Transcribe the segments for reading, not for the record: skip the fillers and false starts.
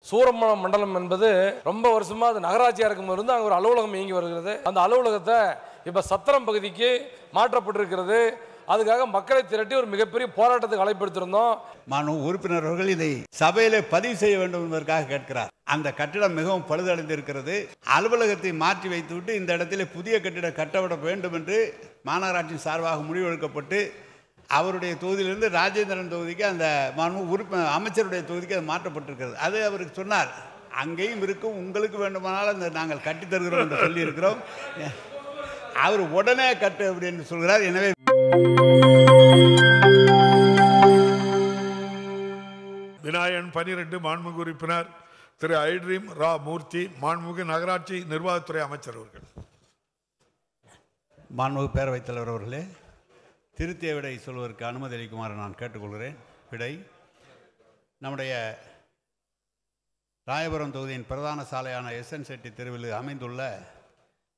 சூரம மண்டலம் என்பது ரொம்ப வருஷமா அது நகராட்சியாக இருக்கும்போது இருந்து அங்கே ஒரு அலுவலகம் இயங்கி வருகிறது. அந்த அலுவலகத்தை இப்போ சத்திரம் பகுதிக்கு மாற்றப்பட்டிருக்கிறது. அதுக்காக மக்களை திரட்டி ஒரு மிகப்பெரிய போராட்டத்துக்கு அழைப்படுத்திருந்தோம். மாண்பு உறுப்பினர் அவர்கள் இதை சபையிலே பதிவு செய்ய வேண்டும் என்பதற்காக கேட்கிறார். அந்த கட்டிடம் மிகவும் பழுதடைந்திருக்கிறது. அலுவலகத்தை மாற்றி வைத்துவிட்டு இந்த இடத்திலே புதிய கட்டிடம் கட்டப்பட வேண்டும் என்று மாநகராட்சி சார்பாக முடிவெடுக்கப்பட்டு அவருடைய தொகுதியிலிருந்து ராஜேந்திரன் தொகுதிக்கு அந்த உறுப்பினர் அமைச்சருடைய தொகுதிக்கு அது மாற்றப்பட்டிருக்கிறது. அது அவருக்கு சொன்னார், அங்கேயும் இருக்கும், உங்களுக்கு வேண்டுமானால் அந்த நாங்கள் கட்டித்தருகிறோம் என்று சொல்லியிருக்கிறோம். அவர் உடனே கட்டு அப்படின்னு சொல்கிறார். எனவே விநாயகன் 12 மாண்புமிகு உறுப்பினர் திரு ஐட்ரீம் ரா மூர்த்தி மாண்புமிகு நகராட்சி நிர்வாகத்துறை அமைச்சர் அவர்கள். மாண்புமிகு பேரவைத் தலைவர் அவர்களே, திருத்திய விடை சொல்வதற்கு அனுமதி அளிக்குமாறு நான் கேட்டுக்கொள்கிறேன். விடை: நம்முடைய ராயபுரம் தொகுதியின் பிரதான சாலையான எஸ்என் செட்டி தெருவில் அமைந்துள்ள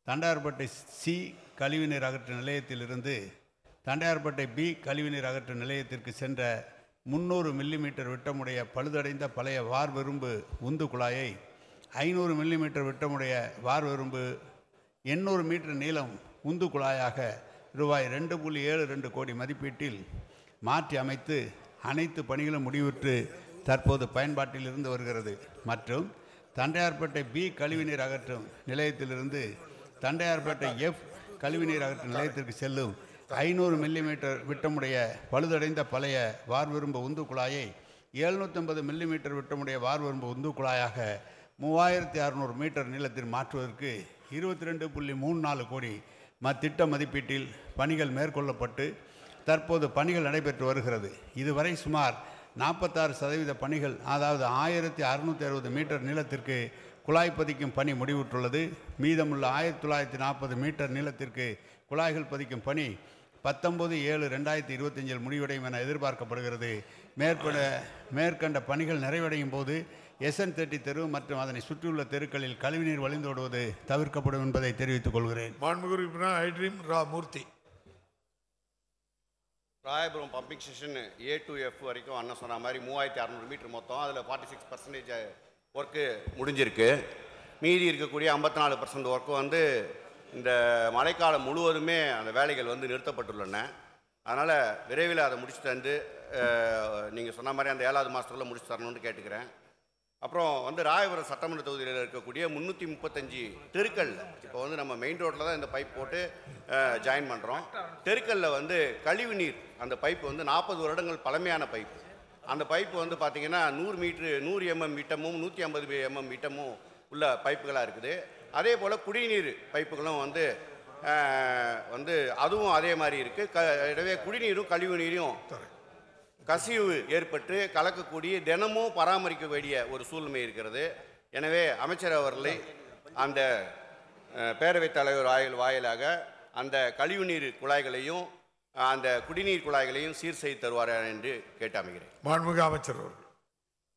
தண்டையார்பேட்டை சி கழிவுநீர் அகற்று நிலையத்திலிருந்து தண்டையார்பேட்டை பி கழிவுநீர் அகற்று நிலையத்திற்கு சென்ற 300 மில்லிமீட்டர் விட்டமுடைய பழுதடைந்த பழைய வார்வெரும்பு உந்து குழாயை 500 மில்லிமீட்டர் விட்டமுடைய வார்வெரும்பு 800 மீட்டர் நீளம் உந்து குழாயாக ரூபாய் 2.72 கோடி மதிப்பீட்டில் மாற்றி அமைத்து அனைத்து பணிகளும் முடிவுற்று தற்போது பயன்பாட்டில் இருந்து வருகிறது. மற்றும் தண்டையார்பேட்டை பி கழிவுநீர் அகற்றும் நிலையத்திலிருந்து தண்டையார்பேட்டை எஃப் கழிவுநீர் அகற்றும் நிலையத்திற்கு செல்லும் 500 மில்லிமீட்டர் விட்டமுடைய பழுதடைந்த பழைய வார்வெரும்பு உந்து குழாயை 750 மில்லிமீட்டர் விட்டமுடைய வார்வெரும்பு உந்து குழாயாக 3600 மீட்டர் நீளத்தில் மாற்றுவதற்கு 22.34 கோடி திட்ட மதிப்பீட்டில் பணிகள் மேற்கொள்ளப்பட்டு தற்போது பணிகள் நடைபெற்று வருகிறது. இதுவரை சுமார் 46% பணிகள், அதாவது 1660 மீட்டர் நீளத்திற்கு குழாய் பதிக்கும் பணி முடிவுற்றுள்ளது. மீதமுள்ள 1940 மீட்டர் நீளத்திற்கு குழாய்கள் பதிக்கும் பணி 19/7/2025 முடிவடையும் என எதிர்பார்க்கப்படுகிறது. மேற்கண்ட பணிகள் நிறைவடையும் போது எஸ்என் 30 தெரு மற்றும் அதனை சுற்றியுள்ள தெருக்களில் கழிவுநீர் வழிந்தோடுவது தவிர்க்கப்படும் என்பதை தெரிவித்துக் கொள்கிறேன். மாண்புமிகு உறுப்பினர் ஐட்ரீம் ரா Murthy. Royapuram pumping station A to F வரைக்கும் அண்ணன் சொன்ன மாதிரி 3600 மீட்டர் மொத்தம். அதில் 46% ஒர்க்கு முடிஞ்சிருக்கு. மீதி இருக்கக்கூடிய 54% ஒர்க்கு இந்த மழைக்காலம் முழுவதுமே அந்த வேலைகள் நிறுத்தப்பட்டுள்ளன. அதனால் விரைவில் அதை முடிச்சு தந்து நீங்கள் சொன்ன மாதிரி அந்த 7வது மாதத்துக்குள்ளே முடிச்சு தரணும்னு கேட்டுக்கிறேன். அப்புறம் ராயபுரம் சட்டமன்ற தொகுதியில் இருக்கக்கூடிய 335 தெருக்கள் இப்போ நம்ம மெயின் ரோட்டில் தான் இந்த பைப் போட்டு ஜாயின் பண்ணுறோம். தெருக்களில் கழிவு நீர் அந்த பைப்பு 40 வருடங்கள் பழமையான பைப்பு. அந்த பைப்பு பார்த்தீங்கன்னா 100 mm விட்டமும் 150 mm விட்டமும் உள்ள பைப்புகளாக இருக்குது. அதே போல் குடிநீர் பைப்புகளும் அதுவும் அதே மாதிரி இருக்குது. எனவே குடிநீரும் கழிவு நீரும் கசிவு ஏற்பட்டு கலக்கக்கூடிய தினமும் பராமரிக்க வேண்டிய ஒரு சூழ்நிலை இருக்கிறது. எனவே அமைச்சர் அவர்களை அந்த பேரவைத் தலைவர் வாயிலாக அந்த கழிவுநீர் குழாய்களையும் அந்த குடிநீர் குழாய்களையும் சீர் செய்து தருவார் என்று கேட்டு அமைகிறேன். மாண்புமிகு அமைச்சர் அவர்கள்.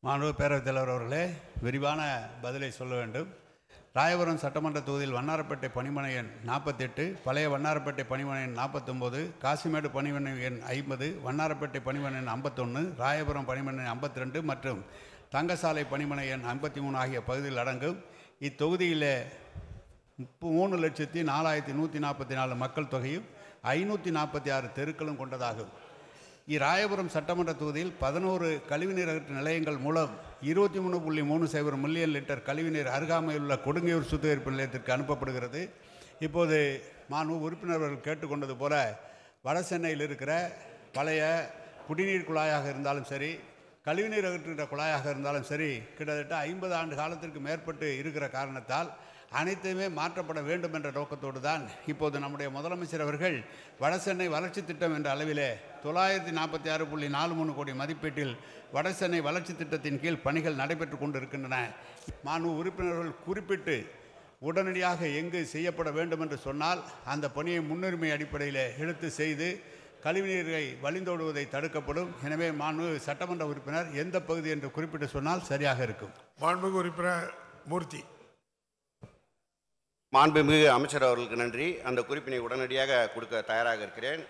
மாண்புமிகு பேரவைத் தலைவர் அவர்களே, விரிவான பதிலை சொல்ல வேண்டும். ராயபுரம் சட்டமன்ற தொகுதியில் வண்ணாரப்பேட்டை பணிமனை எண் 48, பழைய வண்ணாரப்பேட்டை பணிமனை எண் 49, காசிமேடு பணிமனை எண் 50, வண்ணாரப்பேட்டை பணிமனை எண் 51, ராயபுரம் பணிமனை எண் 52 மற்றும் தங்கசாலை பணிமனை எண் 53 ஆகிய பகுதியில் அடங்கும். இத்தொகுதியிலே 3,04,144 மக்கள் தொகையும் 546 தெருக்களும் கொண்டதாகும். இராயபுரம் சட்டமன்ற தொகுதியில் 11 கழிவுநீர் அகற்று நிலையங்கள் மூலம் 23.30 மில்லியன் லிட்டர் கழிவுநீர் அருகாமையில் உள்ள கொடுங்கையூர் சுத்திகரிப்பு நிலையத்திற்கு அனுப்பப்படுகிறது. இப்போது மாண்புமிகு உறுப்பினர்கள் கேட்டுக்கொண்டது போல வட சென்னையில் இருக்கிற பழைய குடிநீர் குழாயாக இருந்தாலும் சரி, கழிவுநீர் அகற்றுகிற குழாயாக இருந்தாலும் சரி, கிட்டத்தட்ட 50 ஆண்டு காலத்திற்கு மேற்பட்டு இருக்கிற காரணத்தால் அனைத்துமே மாற்றப்பட வேண்டும் என்ற நோக்கத்தோடு தான் இப்போது நம்முடைய முதலமைச்சர் அவர்கள் வடசென்னை வளர்ச்சி திட்டம் என்ற அளவிலே 946.43 கோடி மதிப்பீட்டில் வடசென்னை வளர்ச்சி திட்டத்தின் கீழ் பணிகள் நடைபெற்று கொண்டு இருக்கின்றன. மாண்புமிகு உறுப்பினர்கள் குறிப்பிட்டு உடனடியாக எங்கு செய்யப்பட வேண்டும் என்று சொன்னால் அந்த பணியை முன்னுரிமை அடிப்படையில் எடுத்து செய்து கழிவுநீரை வழிந்தோடுவதை தடுக்கப்படும். எனவே மாண்புமிகு சட்டமன்ற உறுப்பினர் எந்த பகுதி என்று குறிப்பிட்டு சொன்னால் சரியாக இருக்கும். மாண்புமிகு உறுப்பினர் மூர்த்தி. மாண்புமிகு அமைச்சர் அவர்களுக்கு நன்றி. அந்த குறிப்பினை உடனடியாக கொடுக்க தயாராக இருக்கிறேன்.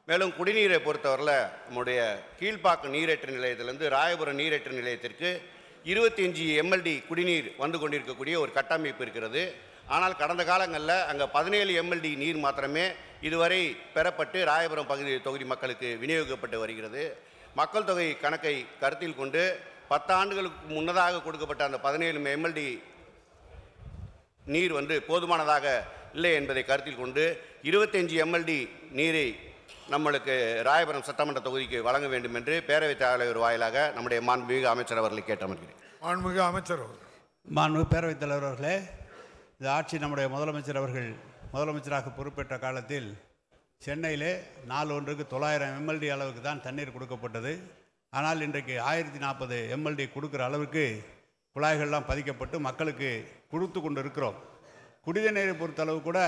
மேலும் குடிநீரை பொறுத்தவரையில் நம்முடைய கீழ்ப்பாக்கம் நீரேற்று நிலையத்திலிருந்து ராயபுரம் நீரேற்று நிலையத்திற்கு 25 எம்எல்டி குடிநீர் வந்து கொண்டிருக்கக்கூடிய ஒரு கட்டமைப்பு இருக்கிறது. ஆனால் கடந்த காலங்களில் அங்கே 17 எம்எல்டி நீர் மாத்திரமே இதுவரை பெறப்பட்டு ராயபுரம் பகுதி தொகுதி மக்களுக்கு விநியோகிக்கப்பட்டு வருகிறது. மக்கள் தொகை கணக்கை கருத்தில் கொண்டு 10 ஆண்டுகளுக்கு முன்னதாக கொடுக்கப்பட்ட அந்த 17 எம்எல்டி நீர் போதுமானதாக இல்லை என்பதை கருத்தில் கொண்டு 25 எம்எல்டி நீரை நம்மளுக்கு ராயபுரம் சட்டமன்ற தொகுதிக்கு வழங்க வேண்டும் என்று பேரவைத் தலைவர் வாயிலாக நம்முடைய மாண்புமிகு அமைச்சர் அவர்களை கேட்டமர்கிறேன். மாண்புமிகு அமைச்சர் அவர்கள். மாண்புமிகு பேரவைத் தலைவர் அவர்களே, இந்த ஆட்சி நம்முடைய முதலமைச்சர் அவர்கள் முதலமைச்சராக பொறுப்பேற்ற காலத்தில் சென்னையிலே நாள் ஒன்றுக்கு 900 எம்எல்டி அளவுக்கு தான் தண்ணீர் கொடுக்கப்பட்டது. ஆனால் இன்றைக்கு 1040 எம்எல்டி கொடுக்குற அளவுக்கு குழாய்கள்லாம் பதிக்கப்பட்டு மக்களுக்கு கொடுத்து கொண்டு இருக்கிறோம். குடித நீரை பொறுத்தளவு கூட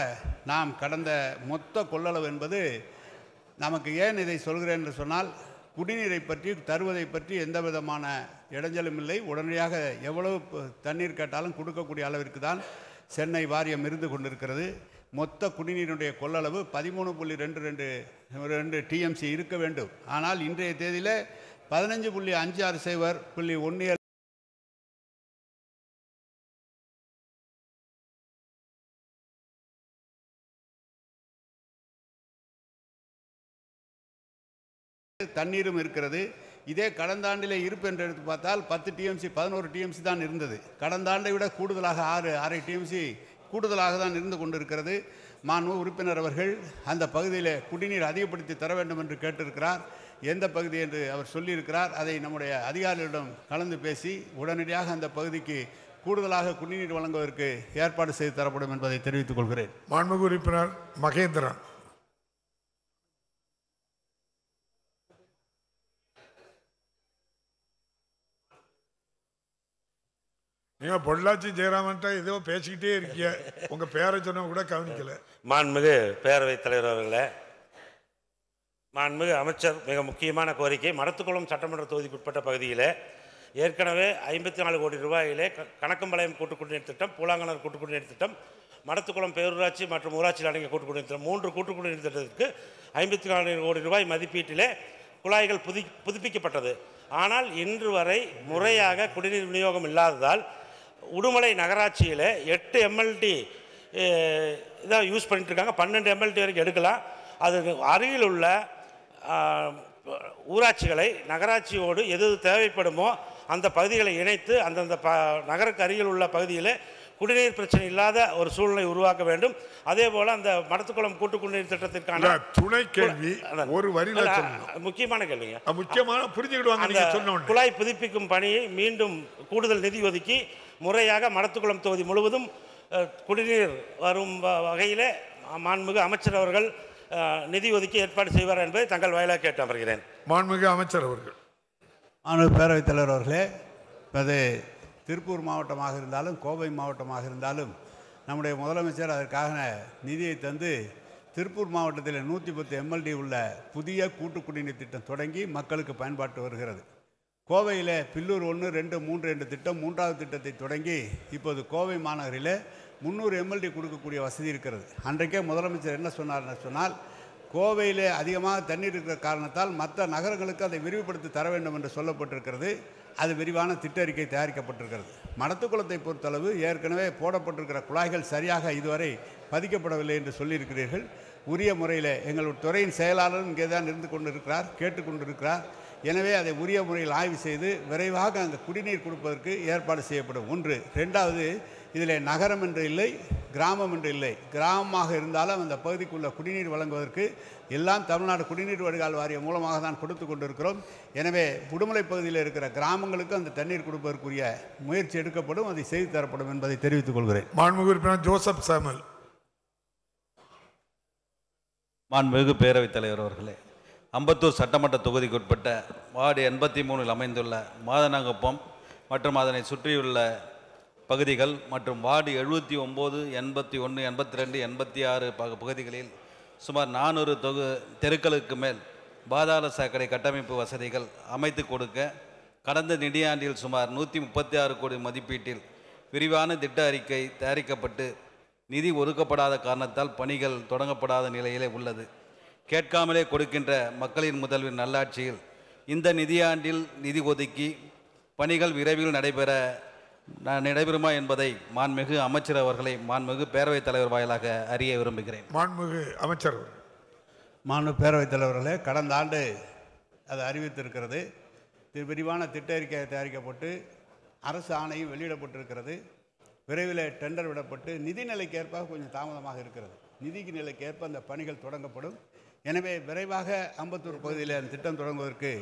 நாம் கடந்த மொத்த கொள்ளளவு என்பது நமக்கு ஏன் இதை சொல்கிறேன் என்று சொன்னால், குடிநீரை பற்றி தருவதை பற்றி எந்த விதமான இடைஞ்சலும் இல்லை. உடனடியாக எவ்வளவு தண்ணீர் கேட்டாலும் கொடுக்கக்கூடிய அளவிற்கு தான் சென்னை வாரியம் இருந்து கொண்டிருக்கிறது. மொத்த குடிநீருடைய கொள்ளளவு 13.22 டிஎம்சி இருக்க வேண்டும். ஆனால் இன்றைய தேதியில் 15.56 தண்ணீரும் இருக்கிறது. இதே கடந்த ஆண்டிலே இருப்பு என்று எடுத்து பார்த்தால் 10 டிஎம்சி 11 டிஎம்சி தான் இருந்தது. கடந்த ஆண்டை விட கூடுதலாக 6.5 டிஎம்சி கூடுதலாக தான் இருந்து கொண்டிருக்கிறது. மாண்பு உறுப்பினர் அவர்கள் அந்த பகுதியில் குடிநீர் அதிகப்படுத்தி தர வேண்டும் என்று கேட்டிருக்கிறார். எந்த பகுதி என்று அவர் சொல்லியிருக்கிறார். அதை நம்முடைய அதிகாரிகளிடம் கலந்து பேசி உடனடியாக அந்த பகுதிக்கு கூடுதலாக குடிநீர் வழங்குவதற்கு ஏற்பாடு செய்து தரப்படும் என்பதை தெரிவித்துக் கொள்கிறேன். மாண்புமிகு உறுப்பினர் மகேந்திரன். நீங்கள் பொள்ளாச்சி ஜெயராமன்ட்ட ஏதோ பேசிக்கிட்டே இருக்கீங்க, உங்கள் பேரை சொன்ன கூட கவனிக்கல. மாண்புமிகு பேரவைத் தலைவர் அவர்களே, மாண்புமிகு அமைச்சர், மிக முக்கியமான கோரிக்கை. மடத்துக்குளம் சட்டமன்ற தொகுதிக்குட்பட்ட பகுதியில் ஏற்கனவே 54 கோடி ரூபாயிலே கணக்கம்பாளையம் கூட்டு குடிநீர் திட்டம், பூலாங்கனர் கூட்டு குடிநீர் திட்டம், மடத்துக்குளம் பேரூராட்சி மற்றும் ஊராட்சியில் அடங்கிய கூட்டு குடிநீர் திட்டம் 3 கூட்டு குடிநீர் திட்டத்திற்கு 54 கோடி ரூபாய் மதிப்பீட்டிலே குழாய்கள் புதுப்பிக்கப்பட்டது. ஆனால் இன்று வரை முறையாக குடிநீர் விநியோகம் இல்லாததால் உடுமலை நகராட்சியில் 8 எம்எல்டி இதாக யூஸ் பண்ணிட்டுருக்காங்க. 12 எம்எல்டி வரைக்கும் எடுக்கலாம். அது அருகில் உள்ள ஊராட்சிகளை நகராட்சியோடு எது தேவைப்படுமோ அந்த பகுதிகளை இணைத்து அந்தந்த நகருக்கு அருகில் உள்ள பகுதியில் குடிநீர் பிரச்சனை இல்லாத ஒரு சூழ்நிலை உருவாக்க வேண்டும். அதே போல் அந்த மடத்துக்குளம் கூட்டு குடிநீர் திட்டத்திற்கான துணை கேள்வி ஒரு வரியில முக்கியமான கேள்விங்க, முக்கியமான புரிஞ்சுக்கிடுவாங்க. குழாய் புதுப்பிக்கும் பணியை மீண்டும் கூடுதல் நிதி ஒதுக்கி முறையாக மடத்துக்குளம் தொகுதி முழுவதும் குடிநீர் வரும் வகையில் மாண்புமிகு அமைச்சர் அவர்கள் நிதி ஒதுக்கி ஏற்பாடு செய்வார் என்பதை தங்கள் வாயிலாக கேட்டு அமர்கிறேன். மாண்புமிகு அமைச்சர் அவர்கள். மாண்புமிகு பேரவைத் தலைவர் அவர்களே, அது திருப்பூர் மாவட்டமாக இருந்தாலும் கோவை மாவட்டமாக இருந்தாலும் நம்முடைய முதலமைச்சர் அதற்காக நிதியை தந்து திருப்பூர் மாவட்டத்தில் 110 எம்எல்டி உள்ள புதிய கூட்டு குடிநீர் திட்டம் தொடங்கி மக்களுக்கு பயன்பாட்டு வருகிறது. கோவையில் பில்லூர் 1, 2, 3 என்ற திட்டம் 3வது திட்டத்தை தொடங்கி இப்போது கோவை மாநகரில் 300 எம்எல்டி கொடுக்கக்கூடிய வசதி இருக்கிறது. அன்றைக்கே முதலமைச்சர் என்ன சொன்னார்னு சொன்னால், கோவையில் அதிகமாக தண்ணீர் இருக்கிற காரணத்தால் மற்ற நகரங்களுக்கு அதை விரிவுபடுத்தி தர வேண்டும் என்று சொல்லப்பட்டிருக்கிறது. அது விரிவான திட்ட அறிக்கை தயாரிக்கப்பட்டிருக்கிறது. மடத்துக்குளத்தை பொறுத்தளவு ஏற்கனவே போடப்பட்டிருக்கிற குழாய்கள் சரியாக இதுவரை பதிக்கப்படவில்லை என்று சொல்லியிருக்கிறீர்கள். உரிய முறையில் எங்களுடைய துறையின் செயலாளரும் இங்கே தான் இருந்து கொண்டிருக்கிறார், கேட்டுக்கொண்டிருக்கிறார். எனவே அதை உரிய முறையில் ஆய்வு செய்து விரைவாக அங்கே குடிநீர் கொடுப்பதற்கு ஏற்பாடு செய்யப்படும். ஒன்று. ரெண்டாவது, இதில் நகரம் என்று இல்லை, கிராமம் என்று இல்லை. கிராமமாக இருந்தாலும் அந்த பகுதிக்குள்ள குடிநீர் வழங்குவதற்கு எல்லாம் தமிழ்நாடு குடிநீர் வடிகால் வாரியம் மூலமாக தான் கொடுத்து கொண்டிருக்கிறோம். எனவே உடுமலை பகுதியில் இருக்கிற கிராமங்களுக்கு அந்த தண்ணீர் கொடுப்பதற்குரிய முயற்சி எடுக்கப்படும், அதை செய்து தரப்படும் என்பதை தெரிவித்துக் கொள்கிறேன். மாண்புமிகு உறுப்பினர் ஜோசப் சாமுவேல். மாண்புமிகு பேரவைத் தலைவர் அவர்களே, அம்பத்தூர் சட்டமன்ற தொகுதிக்குட்பட்ட வார்டு 83 அமைந்துள்ள மாதனங்குப்பம் மற்றும் அதனை சுற்றியுள்ள பகுதிகள் மற்றும் வார்டு 79, 81, 82, 86 பகுதிகளில் சுமார் 400 தெருக்களுக்கு மேல் பாதாள சாக்கடை கட்டமைப்பு வசதிகள் அமைத்து கொடுக்க கடந்த நிதியாண்டில் சுமார் 136 கோடி மதிப்பீட்டில் விரிவான திட்ட அறிக்கை தயாரிக்கப்பட்டு நிதி ஒதுக்கப்படாத காரணத்தால் பணிகள் தொடங்கப்படாத நிலையிலே உள்ளது. கேட்காமலே கொடுக்கின்ற மக்களின் முதல்வரின் நல்லாட்சியில் இந்த நிதியாண்டில் நிதி ஒதுக்கி பணிகள் விரைவில் நடைபெறுமா என்பதை மாண்புமிகு அமைச்சர் அவர்களை மாண்புமிகு பேரவைத் தலைவர் வாயிலாக அறிய விரும்புகிறேன். மாண்புமிகு அமைச்சர். மாண்பு பேரவைத் தலைவர்களே, கடந்த ஆண்டு அது அறிவித்திருக்கிறது. விரிவான திட்ட அறிக்கை தயாரிக்கப்பட்டு அரசு ஆணையும் வெளியிடப்பட்டிருக்கிறது. விரைவில் டெண்டர் விடப்பட்டு நிதி நிலைக்கேற்ப கொஞ்சம் தாமதமாக இருக்கிறது. நிதிக்கு நிலைக்கேற்ப அந்த பணிகள் தொடங்கப்படும். எனவே விரைவாக அம்பத்தூர் பகுதியில் அந்த திட்டம் தொடங்குவதற்கு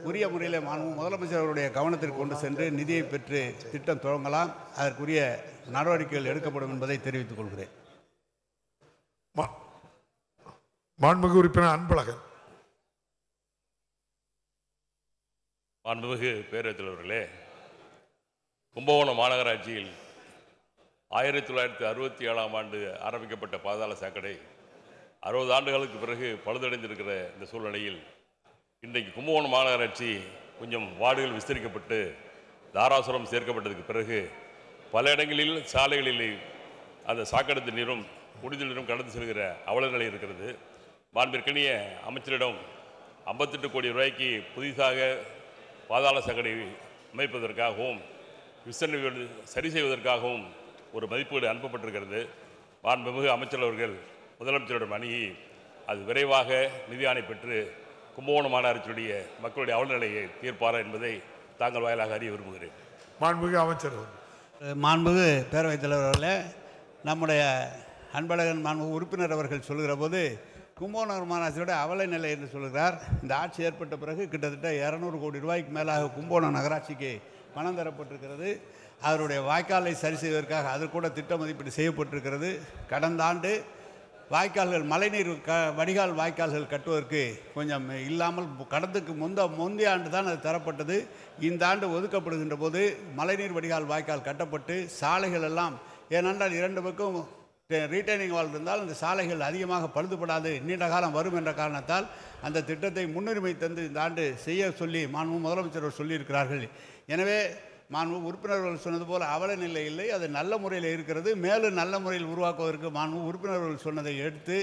உரிய முறையில் முதலமைச்சர் அவருடைய கவனத்திற்கு கொண்டு சென்று நிதியை பெற்று திட்டம் தொடங்கலாம். அதற்குரிய நடவடிக்கைகள் எடுக்கப்படும் என்பதை தெரிவித்துக் கொள்கிறேன். மாண்புமிகு உறுப்பினர் அன்பழகன். மாண்புமிகு பேரவைத் தலைவர்களே, கும்பகோணம் மாநகராட்சியில் 1967ஆம் ஆண்டு ஆரம்பிக்கப்பட்ட பாதாள சாக்கடை 60 ஆண்டுகளுக்கு பிறகு பழுதடைந்திருக்கிற இந்த சூழ்நிலையில் இன்றைக்கு கும்பகோணம் மாநகராட்சி கொஞ்சம் வார்டுகள் விஸ்தரிக்கப்பட்டு தாராசுரம் சேர்க்கப்பட்டதுக்கு பிறகு பல இடங்களில் சாலைகளில் அந்த சாக்கடை நீரும் குடிநீர் நீரும் கடந்து செல்கிற அவல நிலை இருக்கிறது. மாண்பிற்கனிய அமைச்சரிடம் 58 கோடி ரூபாய்க்கு புதிதாக பாதாள சாக்கடை அமைப்பதற்காகவும் விசரணை சரி செய்வதற்காகவும் ஒரு மதிப்பீடு அனுப்பப்பட்டிருக்கிறது. மாண்புமிகு அமைச்சர் அவர்கள் முதலமைச்சரிடம் அணுகி அது விரைவாக நிதியாணை பெற்று கும்பகோணம் மாநகராட்சியுடைய மக்களுடைய அவலநிலையை தீர்ப்பாரா என்பதை தாங்கள் வாயிலாக அறிய விரும்புகிறேன். மாண்புமிகு அமைச்சர். மாண்புமிகு பேரவைத் தலைவர்களே, நம்முடைய அன்பழகன் மாண்புமிகு உறுப்பினர் அவர்கள் சொல்கிற போது கும்பகோணம் மாநகராட்சியோட அவல நிலை என்று சொல்கிறார். இந்த ஆட்சி ஏற்பட்ட பிறகு கிட்டத்தட்ட 200 கோடி ரூபாய்க்கு மேலாக கும்பகோணம் நகராட்சிக்கு பணம் தரப்பட்டிருக்கிறது. அவருடைய வாய்க்காலை சரி செய்வதற்காக அது கூட திட்ட மதிப்பீடு செய்யப்பட்டிருக்கிறது. கடந்த ஆண்டு வாய்க்கால்கள் மழைநீர் வடிகால் வாய்க்கால்கள் கட்டுவதற்கு கொஞ்சம் இல்லாமல் கடந்துக்கு முந்தைய ஆண்டு தான் அது தரப்பட்டது. இந்த ஆண்டு ஒதுக்கப்படுகின்ற போது மழைநீர் வடிகால் வாய்க்கால் கட்டப்பட்டு சாலைகள் எல்லாம், ஏனென்றால் 2 பக்கம் ரீட்டைனிங் வால் இருந்தால் அந்த சாலைகள் அதிகமாக பழுதுபடாது, நீண்ட காலம் வரும் என்ற காரணத்தால் அந்த திட்டத்தை முன்னுரிமை தந்து இந்த ஆண்டு செய்ய சொல்லி மாண்பு முதலமைச்சர் சொல்லியிருக்கிறார்கள். எனவே மாண்பு உறுப்பினர்கள் சொன்னது போல் அவல நிலை இல்லை, அது நல்ல முறையில் இருக்கிறது. மேலும் நல்ல முறையில் உருவாக்குவதற்கு மாண்பு உறுப்பினர்கள் சொன்னதை எடுத்து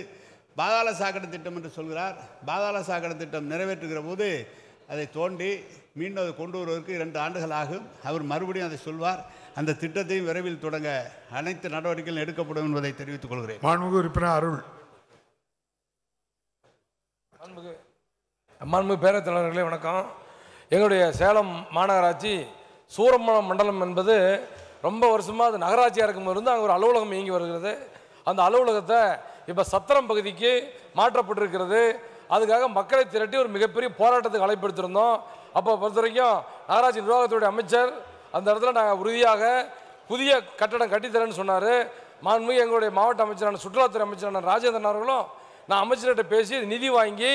பாதாள சாக்கடை திட்டம் என்று சொல்கிறார். பாதாள சாக்கடை திட்டம் நிறைவேற்றுகிற போது அதை தோண்டி மீண்டும் அதை கொண்டு வருவதற்கு 2 ஆண்டுகள் ஆகும். அவர் மறுபடியும் அதை சொல்வார். அந்த திட்டத்தையும் விரைவில் தொடங்க அனைத்து நடவடிக்கைகளும் எடுக்கப்படும் என்பதை தெரிவித்துக் கொள்கிறேன். மாண்புமிகு உறுப்பினர் அருள். மாண்புமிகு பேரவைத் தலைவர்களே வணக்கம். எங்களுடைய சேலம் மாநகராட்சி சூரமணம் மண்டலம் என்பது ரொம்ப வருஷமாக அது நகராட்சியாக இருக்கும்போது அங்கே ஒரு அலுவலகம் இயங்கி வருகிறது. அந்த அலுவலகத்தை இப்போ சத்திரம் பகுதிக்கு மாற்றப்பட்டிருக்கிறது. அதுக்காக மக்களை திரட்டி ஒரு மிகப்பெரிய போராட்டத்துக்கு அழைப்படுத்திருந்தோம். அப்போ பொறுத்த வரைக்கும் நகராட்சி நிர்வாகத்துடைய அமைச்சர் அந்த இடத்துல நாங்கள் உறுதியாக புதிய கட்டடம் கட்டித்தரேன்னு சொன்னார். மாண்புமிகு எங்களுடைய மாவட்ட அமைச்சரான சுற்றுலாத்துறை அமைச்சரான ராஜேந்திரன் அவர்களும் நான் அமைச்சர்கிட்ட பேசி நிதி வாங்கி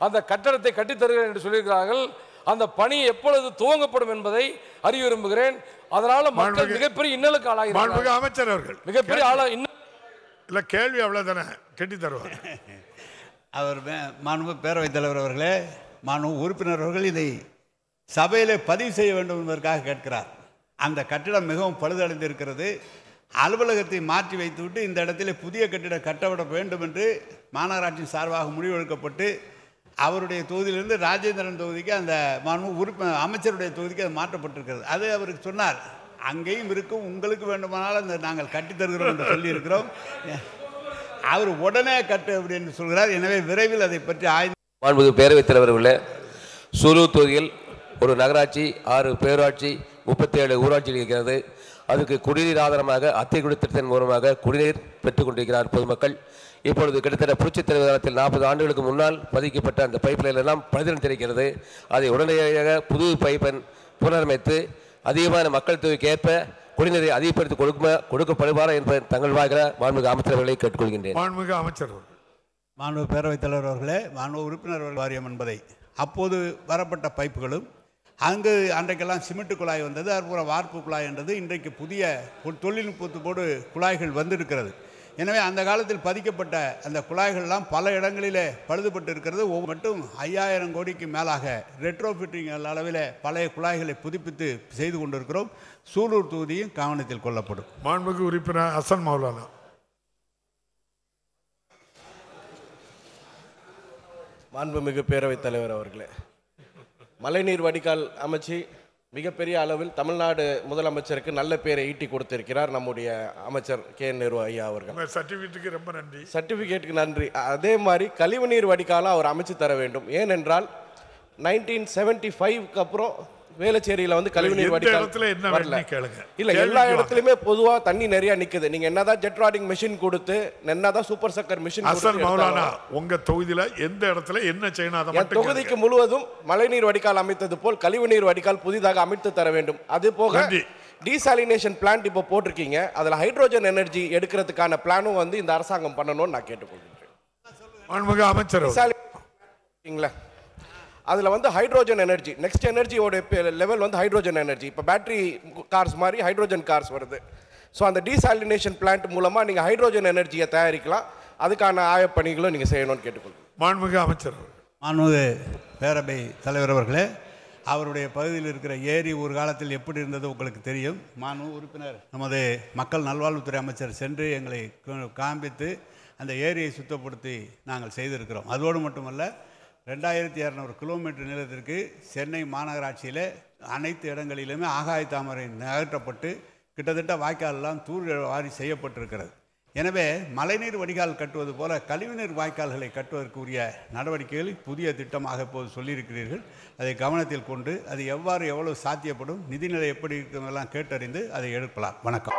அந்த கட்டடத்தை கட்டித்தருகிறேன் என்று சொல்லியிருக்கிறார்கள். அந்த பணி எப்பொழுது துவங்கப்படும் என்பதை அறிய விரும்புகிறேன். அதனால மக்கள் மிகப்பெரிய இன்னலுக்கு ஆளாகிறார்கள். அமைச்சர் அவர்கள் மிகப்பெரிய இல்ல கேள்வி அவ்வளவுதானே கட்டி தருவார். அவர் மாண்பு பேரவைத் தலைவர் அவர்களே, மாண்பு உறுப்பினர் அவர்கள் இதை சபையிலே பதிவு செய்ய வேண்டும் என்பதற்காக கேட்கிறார். அந்த கட்டிடம் மிகவும் பழுதடைந்திருக்கிறது. அலுவலகத்தை மாற்றி வைத்துவிட்டு இந்த இடத்திலே புதிய கட்டிடம் கட்டவிட வேண்டும் என்று மாநகராட்சி சார்பாக முடிவெடுக்கப்பட்டு அவருடைய தொகுதியிலிருந்து ராஜேந்திரன் தொகுதிக்கு அந்த அமைச்சருடைய தொகுதிக்கு அது மாற்றப்பட்டிருக்கிறது. அது அவருக்கு சொன்னார், அங்கேயும் இருக்கும், உங்களுக்கு வேண்டுமானாலும் அந்த நாங்கள் கட்டித்தருகிறோம் என்று சொல்லியிருக்கிறோம். அவர் உடனே கட்டு அப்படின்னு சொல்கிறார். எனவே விரைவில் அதை பற்றி ஆய்வு. மாண்புமிகு பேரவைத் தலைவர்களே, சூலூர் தொகுதியில் ஒரு நகராட்சி, 6 பேராட்சி, 37 ஊராட்சி இருக்கிறது. அதுக்கு குடிநீர் ஆதாரமாக அத்தை குடித்திட்டத்தின் மூலமாக குடிநீர் பெற்றுக் கொண்டிருக்கிறார் பொதுமக்கள். இப்பொழுது கிட்டத்தட்ட புரட்சித் தலைவர் காலத்தில் 40 ஆண்டுகளுக்கு முன்னால் பதிக்கப்பட்ட அந்த பைப் லைன் எல்லாம் பழுதடைந்திருக்கிறது. அதை உடனடியாக புது பைப்பன் புனரமைத்து அதிகமான மக்கள் தொகைக்கு ஏற்ப குடிநீரை அதிகப்படுத்தி கொடுக்கப்படுவாரா என்பதை தங்கள் வாயிலாக மாண்புமிகு அமைச்சர்களை கேட்டுக்கொள்கின்றேன். மாண்புமிகு அமைச்சர். மாண்பு பேரவைத் தலைவர் அவர்களே, மாண்பு உறுப்பினர் வாரியம் என்பதை அப்போது வரப்பட்ட பைப்புகளும் அங்கு அன்றைக்கெல்லாம் சிமெண்ட் குழாய் வந்தது, அதுபோல் வார்ப்பு குழாய் என்றது. இன்றைக்கு புதிய தொழில்நுட்பத்தோடு குழாய்கள் வந்திருக்கிறது. எனவே அந்த காலத்தில் பதிக்கப்பட்ட அந்த குழாய்கள்லாம் பல இடங்களிலே பழுதுபட்டு இருக்கிறது. மட்டும் 5000 கோடிக்கு மேலாக ரெட்ரோஃபிட்டிங் அளவில் பழைய குழாய்களை புதுப்பித்து செய்து கொண்டிருக்கிறோம். சூலூர் தொகுதியும் கவனத்தில் கொள்ளப்படும். மாண்புமிகு உறுப்பினர் ஹசன் மௌலானா. மாண்புமிகு பேரவைத் தலைவர் அவர்களே, மழைநீர் வடிகால் அமைச்சு மிகப்பெரிய அளவில் தமிழ்நாடு முதலமைச்சருக்கு நல்ல பேரை ஈட்டி கொடுத்திருக்கிறார் நம்முடைய அமைச்சர் கே நேரு ஐயா அவர்கள். சர்டிஃபிகேட்டுக்கு ரொம்ப நன்றி. சர்டிஃபிகேட்டுக்கு நன்றி. அதே மாதிரி கழிவுநீர் வடிகாலை அவர் அமைச்சு தர வேண்டும். ஏனென்றால் 1975க்கு அப்புறம் வேளச்சேரியில் வந்து கழிவுநீர் வடிகால் வரல. இல்லை, எல்லா இடத்துலையுமே பொதுவாக தண்ணி நிறைய நிற்குது. நீங்கள் என்னதான் ஜெட் ராடிங் மிஷின் கொடுத்து என்னதான் சூப்பர் சக்கர் மிஷின் உங்க தொகுதியில் எந்த இடத்துல என்ன செய்யணும்? தொகுதிக்கு முழுவதும் மழைநீர் வடிகால் அமைத்தது போல் கழிவுநீர் வடிகால் புதிதாக அமைத்து தர வேண்டும். அது போக டீசாலினேஷன் பிளான்ட் இப்போ போட்டிருக்கீங்க, அதில் ஹைட்ரோஜன் எனர்ஜி எடுக்கிறதுக்கான பிளானும் வந்து இந்த அரசாங்கம் பண்ணணும்னு நான் கேட்டுக்கொள்கிறேன். அமைச்சர் அதில் வந்து ஹைட்ரோஜன் எனர்ஜி, நெக்ஸ்ட் எனர்ஜியோட லெவல் வந்து ஹைட்ரோஜன் எனர்ஜி. இப்போ பேட்டரி கார்ஸ் மாதிரி ஹைட்ரோஜன் கார்ஸ் வருது. ஸோ அந்த டீசாலினேஷன் பிளான்ட் மூலமாக நீங்கள் ஹைட்ரோஜன் எனர்ஜியை தயாரிக்கலாம். அதுக்கான ஆயப்பணிகளும் நீங்கள் செய்யணும்னு கேட்டுக்கொள்ளுங்க. மாண்புமிகு அமைச்சர். மாண்புமிகு பேரவை தலைவர் அவர்களே, அவருடைய பகுதியில் இருக்கிற ஏரி ஒரு காலத்தில் எப்படி இருந்தது உங்களுக்கு தெரியும். மாண்புமிகு உறுப்பினர் நமது மக்கள் நல்வாழ்வுத்துறை அமைச்சர் சென்று எங்களை காண்பித்து அந்த ஏரியை சுத்தப்படுத்தி நாங்கள் செய்திருக்கிறோம். அதோடு மட்டுமல்ல, 2200 கிலோமீட்டர் நீளத்திற்கு சென்னை மாநகராட்சியில் அனைத்து இடங்களிலுமே ஆகாய தாமரை அகற்றப்பட்டு கிட்டத்தட்ட வாய்க்காலெல்லாம் தூர் வாரி செய்யப்பட்டிருக்கிறது. எனவே மழைநீர் வடிகால் கட்டுவது போல கழிவுநீர் வாய்க்கால்களை கட்டுவதற்குரிய நடவடிக்கைகள் புதிய திட்டமாக இப்போது சொல்லியிருக்கிறீர்கள். அதை கவனத்தில் கொண்டு அது எவ்வளவு சாத்தியப்படும், நிதிநிலை எப்படி இருக்குமெல்லாம் கேட்டறிந்து அதை எடுக்கலாம். வணக்கம்.